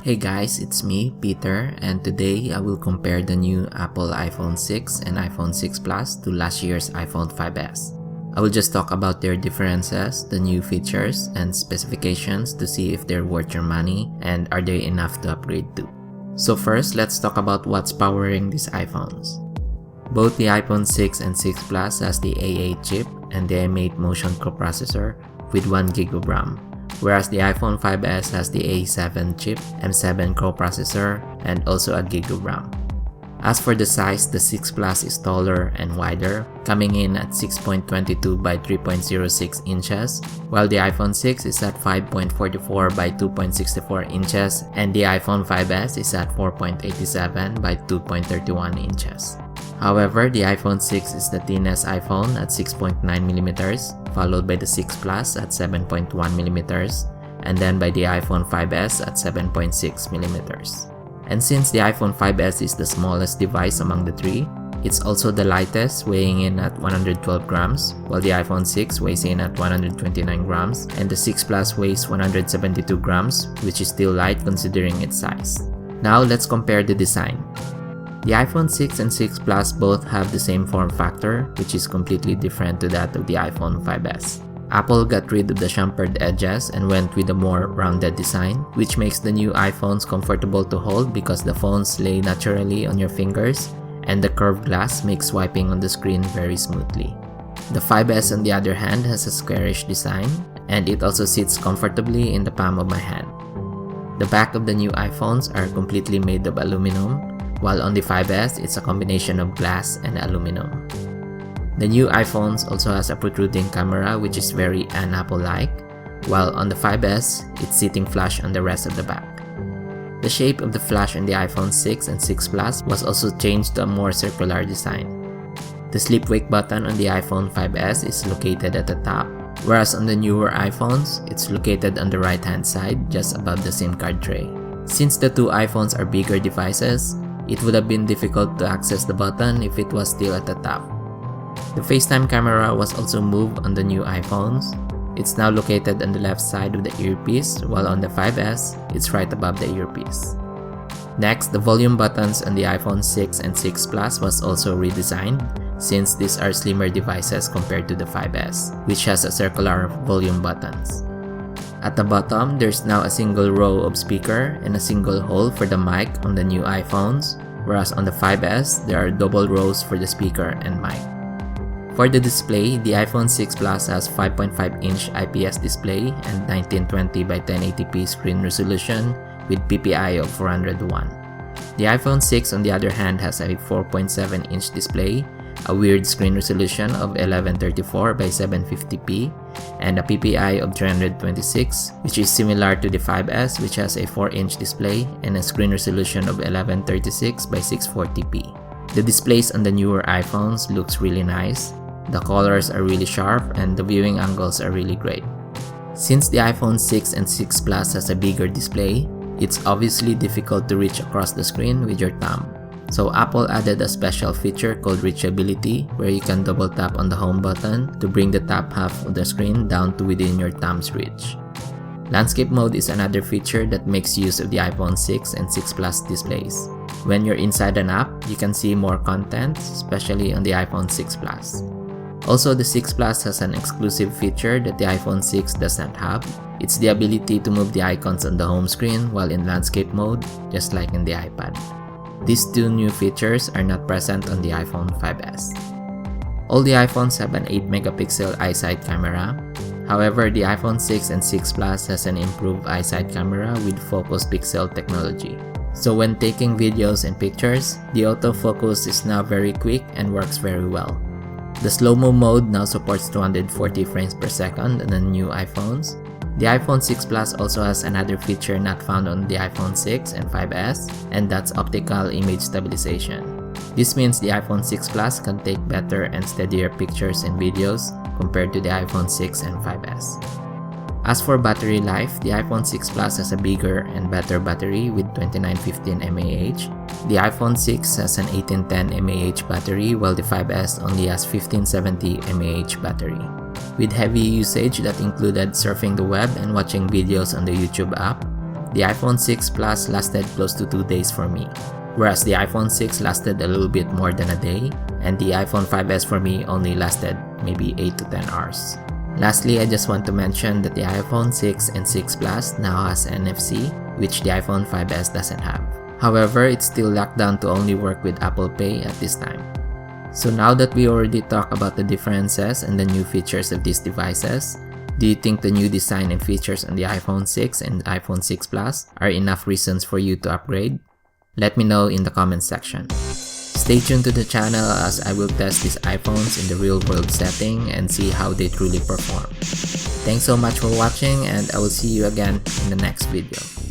Hey guys, it's me, Peter, and today I will compare the new Apple iPhone 6 and iPhone 6 Plus to last year's iPhone 5s. I will just talk about their differences, the new features, and specifications to see if they're worth your money and are they enough to upgrade to. So first, let's talk about what's powering these iPhones. Both the iPhone 6 and 6 Plus has the A8 chip and the M8 Motion coprocessor with 1GB of RAM, whereas the iPhone 5s has the A7 chip, M7 coprocessor, and also a gig of RAM. As for the size, the 6 Plus is taller and wider, coming in at 6.22 by 3.06 inches, while the iPhone 6 is at 5.44 by 2.64 inches, and the iPhone 5s is at 4.87 by 2.31 inches. However, the iPhone 6 is the thinnest iPhone at 6.9mm, followed by the 6 Plus at 7.1mm, and then by the iPhone 5s at 7.6mm. And since the iPhone 5s is the smallest device among the three, it's also the lightest, weighing in at 112 grams, while the iPhone 6 weighs in at 129 grams, and the 6 Plus weighs 172 grams, which is still light considering its size. Now let's compare the design. The iPhone 6 and 6 Plus both have the same form factor, which is completely different to that of the iPhone 5s. Apple got rid of the chamfered edges and went with a more rounded design, which makes the new iPhones comfortable to hold because the phones lay naturally on your fingers, and the curved glass makes swiping on the screen very smoothly. The 5s on the other hand has a squarish design, and it also sits comfortably in the palm of my hand. The back of the new iPhones are completely made of aluminum, while on the 5s it's a combination of glass and aluminum. The new iPhones also has a protruding camera which is very un-Apple-like, while on the 5s, it's sitting flush on the rest of the back. The shape of the flash on the iPhone 6 and 6 Plus was also changed to a more circular design. The sleep wake button on the iPhone 5s is located at the top, whereas on the newer iPhones, it's located on the right-hand side just above the SIM card tray. Since the two iPhones are bigger devices, it would have been difficult to access the button if it was still at the top. The FaceTime camera was also moved on the new iPhones. It's now located on the left side of the earpiece, while on the 5s, it's right above the earpiece. Next, the volume buttons on the iPhone 6 and 6 Plus was also redesigned, since these are slimmer devices compared to the 5s, which has a circular volume buttons. At the bottom, there's now a single row of speaker and a single hole for the mic on the new iPhones, whereas on the 5s, there are double rows for the speaker and mic. For the display, the iPhone 6 Plus has 5.5-inch IPS display and 1920 by 1080p screen resolution with PPI of 401. The iPhone 6 on the other hand has a 4.7-inch display, a weird screen resolution of 1134 by 750p, and a PPI of 326, which is similar to the 5s, which has a 4-inch display and a screen resolution of 1136 by 640p. The displays on the newer iPhones looks really nice. The colors are really sharp and the viewing angles are really great. Since the iPhone 6 and 6 Plus has a bigger display, it's obviously difficult to reach across the screen with your thumb. So Apple added a special feature called reachability, where you can double tap on the home button to bring the top half of the screen down to within your thumb's reach. Landscape mode is another feature that makes use of the iPhone 6 and 6 Plus displays. When you're inside an app, you can see more content, especially on the iPhone 6 Plus. Also, the 6 Plus has an exclusive feature that the iPhone 6 does not have. It's the ability to move the icons on the home screen while in landscape mode, just like in the iPad. These two new features are not present on the iPhone 5s. All the iPhones have an 8-megapixel iSight camera. However, the iPhone 6 and 6 Plus has an improved iSight camera with focus pixel technology. So when taking videos and pictures, the autofocus is now very quick and works very well. The slow-mo mode now supports 240 frames per second on the new iPhones. The iPhone 6 Plus also has another feature not found on the iPhone 6 and 5s, and that's optical image stabilization. This means the iPhone 6 Plus can take better and steadier pictures and videos compared to the iPhone 6 and 5s. As for battery life, the iPhone 6 Plus has a bigger and better battery with 2915 mAh. The iPhone 6 has an 1810 mAh battery, while the 5s only has 1570 mAh battery. With heavy usage that included surfing the web and watching videos on the YouTube app, The iPhone 6 Plus lasted close to 2 days for me, whereas the iPhone 6 lasted a little bit more than a day, and the iPhone 5s for me only lasted maybe 8 to 10 hours. Lastly, I just want to mention that the iPhone 6 and 6 Plus now has NFC, which the iPhone 5s doesn't have. However, it's still locked down to only work with Apple Pay at this time. So now that we already talked about the differences and the new features of these devices, do you think the new design and features on the iPhone 6 and iPhone 6 Plus are enough reasons for you to upgrade? Let me know in the comments section. Stay tuned to the channel as I will test these iPhones in the real world setting and see how they truly perform. Thanks so much for watching, and I will see you again in the next video.